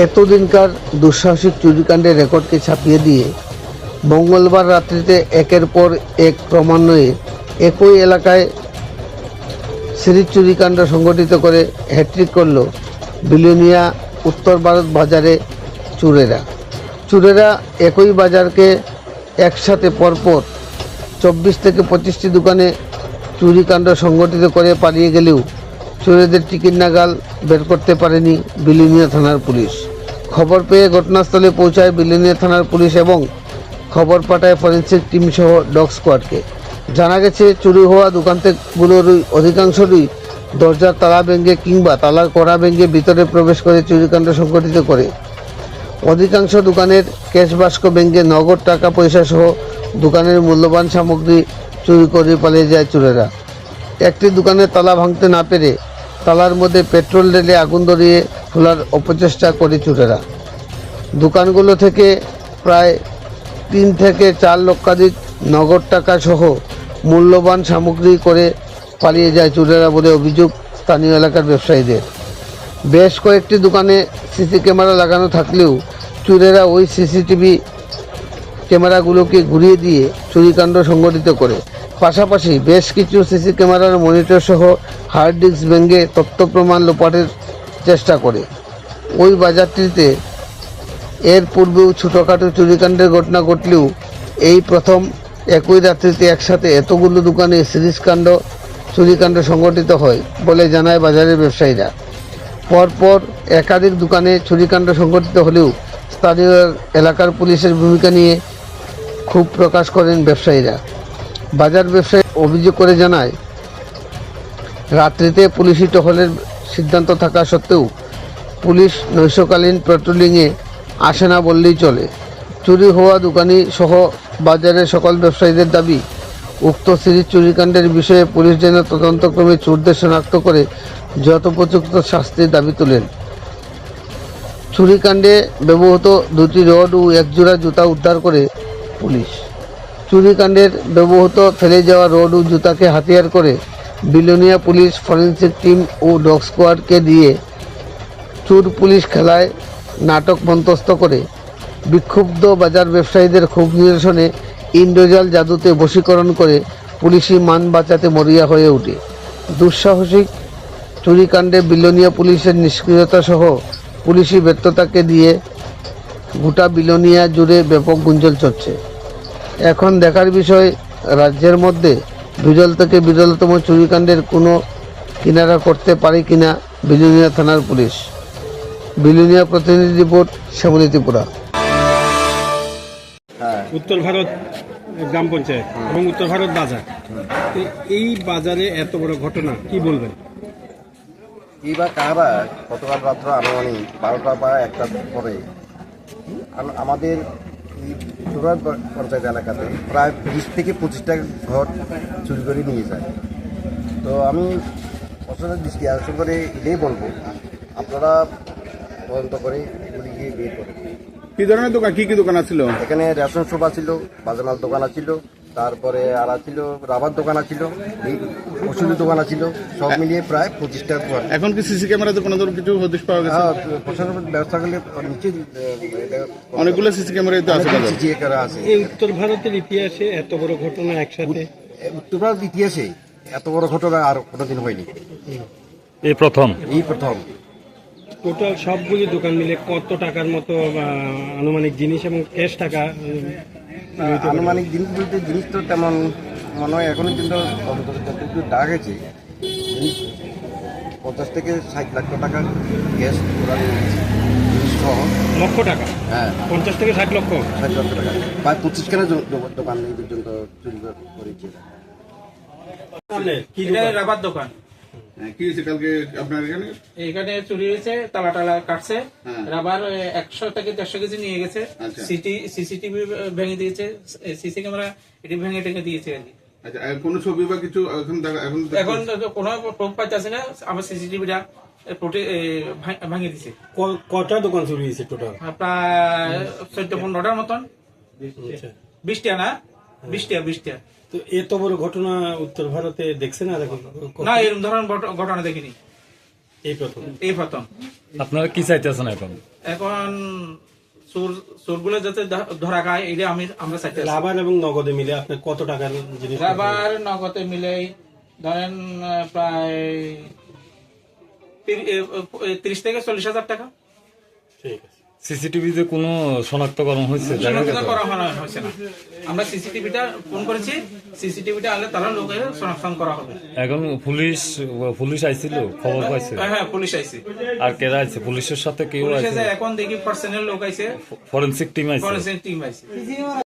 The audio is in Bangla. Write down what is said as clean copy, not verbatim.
এতদিনকার দুঃসাহসিক চুরিকাণ্ডের রেকর্ডকে ছাপিয়ে দিয়ে মঙ্গলবার রাত্রিতে একের পর এক ক্রমান্বয়ে একই এলাকায় সিরিজ চুরিকাণ্ড সংঘটিত করে হ্যাট্রিক করল বিলোনিয়া উত্তর ভারত বাজারে চোরেরা একই বাজারকে একসাথে পরপর 24 থেকে 25টি দোকানে চুরিকাণ্ড সংঘটিত করে পালিয়ে গেলেও চোরেদের টিকিট নাগাল বের করতে পারেনি বিলোনিয়া থানার পুলিশ। খবর পেয়ে ঘটনাস্থলে পৌঁছায় বিলোনিয়া থানার পুলিশ এবং খবর পাঠায় ফরেন্সিক টিম সহ ডগ স্কোয়াডকে। জানা গেছে, চুরি হওয়া দোকানগুলোর অধিকাংশই দরজার তালা ভেঙে কিংবা তালার কড়া ভেঙে ভিতরে প্রবেশ করে চুরিকাণ্ড সংঘটিত করে। অধিকাংশ দোকানের ক্যাশ বাস্ক ভেঙে নগদ টাকা পয়সা সহ দোকানের মূল্যবান সামগ্রী চুরি করে পালিয়ে যায় চোরেরা। একটি দোকানের তালা ভাঙতে না পেরে তালার মধ্যে পেট্রোল ঢেলে আগুন ধরিয়ে খোলার অপচেষ্টা করে চোরেরা। দোকানগুলো থেকে প্রায় 3 থেকে 4 লক্ষাধিক নগদ টাকা সহ মূল্যবান সামগ্রী করে পালিয়ে যায় চোরেরা বলে অভিযোগ স্থানীয় এলাকার ব্যবসায়ীদের। বেশ কয়েকটি দোকানে সিসি ক্যামেরা লাগানো থাকলেও চোরেরা ওই সিসিটিভি ক্যামেরাগুলোকে ঘুরিয়ে দিয়ে চুরিকাণ্ড সংঘটিত করে। পাশাপাশি বেশ কিছু সিসি ক্যামেরার মনিটর সহ হার্ড ডিস্ক ভেঙে তথ্য প্রমাণ লোপাটের চেষ্টা করে। ওই বাজারটিতে এর পূর্বেও ছোটোখাটো চুরিকাণ্ডের ঘটনা ঘটলেও এই প্রথম একই রাত্রিতে একসাথে এতগুলো দোকানে চুরিকাণ্ড সংঘটিত হয় বলে জানায় বাজারের ব্যবসায়ীরা। পরপর একাধিক দোকানে চুরিকাণ্ড সংঘটিত হলেও স্থানীয় এলাকার পুলিশের ভূমিকা নিয়ে ক্ষোভ প্রকাশ করেন ব্যবসায়ীরা। বাজার ব্যবসায়ী অভিযোগ করে জানায়, রাত্রিতে পুলিশি টহলের সিদ্ধান্ত থাকা সত্ত্বেও পুলিশ নৈশকালীন পেট্রোলিংয়ে আসে না বললেই চলে। চুরি হওয়া দোকানি সহ বাজারের সকল ব্যবসায়ীদের দাবি, উক্ত সিরিজ চুরিকাণ্ডের বিষয়ে পুলিশ যেন তদন্তক্রমে চোরদের শনাক্ত করে যথোপযুক্ত শাস্তির দাবি তোলেন। চুরিকাণ্ডে ব্যবহৃত 2টি রড ও 1 জোড়া জুতা উদ্ধার করে পুলিশ। চুরিকাণ্ডের ব্যবহৃত ফেলে যাওয়া রড ও জুতাকে হাতিয়ার করে বিলোনিয়া পুলিশ ফরেন্সিক টিম ও ডগ স্কোয়াডকে দিয়ে চোর পুলিশ খেলায় নাটক মন্তস্থ করে বিক্ষুব্ধ বাজার ব্যবসায়ীদের ক্ষোভ নিরসনে ইন্দ্রজাল জাদুতে বশীকরণ করে পুলিশি মান বাঁচাতে মরিয়া হয়ে ওঠে। দুঃসাহসিক চুরিকাণ্ডে বিলোনিয়া পুলিশের নিষ্ক্রিয়তা সহ পুলিশি ব্যর্থতাকে দিয়ে গোটা বিলোনিয়া জুড়ে ব্যাপক গুঞ্জন চলছে। এখন দেখার বিষয়, রাজ্যের মধ্যে বিরল থেকে বিরলতম চুরিকাণ্ডের কোনো কিনারা করতে পারে কিনা বিলোনিয়া থানার পুলিশ। বিলোনিয়া প্রতিনিধি রিপোর্ট, শ্যামলী ত্রিপুরা। উত্তর ভারত গ্রাম পঞ্চায়েত এবং উত্তর ভারত বাজার, এই বাজারে এত বড় ঘটনা কি বলবেন? এইবার কারা গতকাল রাত্র আনুমানিক 12টা বা 1টার পরে আমাদের চোরার পঞ্চায়েত এলাকাতে প্রায় 20 থেকে 25টা ঘর চুরি করে নিয়ে যায়। তো আমি প্রশাসনের দৃষ্টি আকর্ষণ করে এটাই বলবো, আপনারা তদন্ত করে এগুলিকে বের করেন। কি ধরনের দোকান, কি কি দোকান ছিল? এখানে রেশন শপ ছিল, বাজামাল দোকান ছিল, তারপরে আর ছিল রাবার দোকান ছিল, এই ওষুধের দোকান ছিল, সব মিলিয়ে প্রায় 25টা ঘর। এখন কি সিসি ক্যামেরাতে কোনো ধরনের কিছু হদিশ পাওয়া গেছে? প্রশাসনের ব্যবস্থা করলে নিচে অনেকগুলো সিসি ক্যামেরা আছে। এই উত্তর ভারতের ইতিহাসে এত বড় ঘটনা একসাথে, উত্তর ভারত ইতিহাসে এত বড় ঘটনা আর কোনোদিন হয়নি, এই প্রথম। টোটাল সবগুলি দোকান মিলে কত টাকার মতো আনুমানিক জিনিস এবং ক্যাশ টাকা? আনুমানিক জিনিস বলতে জিনিস তো তেমন মনে হয় এখনো কিন্তু টাকা গেছে, জিনিস 50 থেকে 60 লাখ টাকা গ্যাস লক্ষ টাকা? হ্যাঁ, 50 থেকে 60 লক্ষ টাকা, প্রায় 25খানা দোকান এই পর্যন্ত চুরি করেছে। রাবার দোকান কি হয়েছে কালকে আপনার এখানে? এখানে চুরি হয়েছে, তালা টালা কাটছে, রাবার 100 থেকে 150 কেজি নিয়ে গেছে, সিসিটিভি ভেঙে দিয়েছে, সিসি ক্যামেরা এটি ভেঙে টেঙে দিয়েছে আর কি। আচ্ছা, কোনো ছবি বা কিছু এখন কোনো প্রুফ পাইতেছে না, আমার সিসিটিভিটা ভাঙে দিছে। কটা দোকান চুরি হয়েছে টোটাল? প্রায় 14-15টার মতন। 20টা না, 20টা। তো এত বড় ঘটনা উত্তর ভারতে দেখছে না? না, এরকম ধরনের ঘটনা দেখিনি। এই প্রথম। এই প্রথম। আপনারা কি চাইতেছেন এখন? এখন চোরগুলো যাতে ধরা খায় এটা আমরা চাইতে আছি। রাবার এবং নগদে মিলে আপনার কত টাকার জিনিস? রাবার নগদে মিলে ধরেন প্রায় 30 থেকে 40,000 টাকা। ঠিক আছে। সিসিটিভিতে কোনো শনাক্তকরণ হয়েছে? শনাক্ত করা হয়েছে না, আমরা সিসিটিভিটা ফোন করেছি, সিসিটিভিটা আনলে তারা লোকের শনাক্ত করা হবে। এখন পুলিশ আইছিল, খবর পাইছে? হ্যাঁ, পুলিশ আইছে। আর কেরা আইছে? পুলিশের সাথে কেউ পুলিশ আছে? এখন দেখি পার্সোনাল লোক আইছে, ফরেনসিক টিম আইছে? ফরেনসিক টিম আইছে।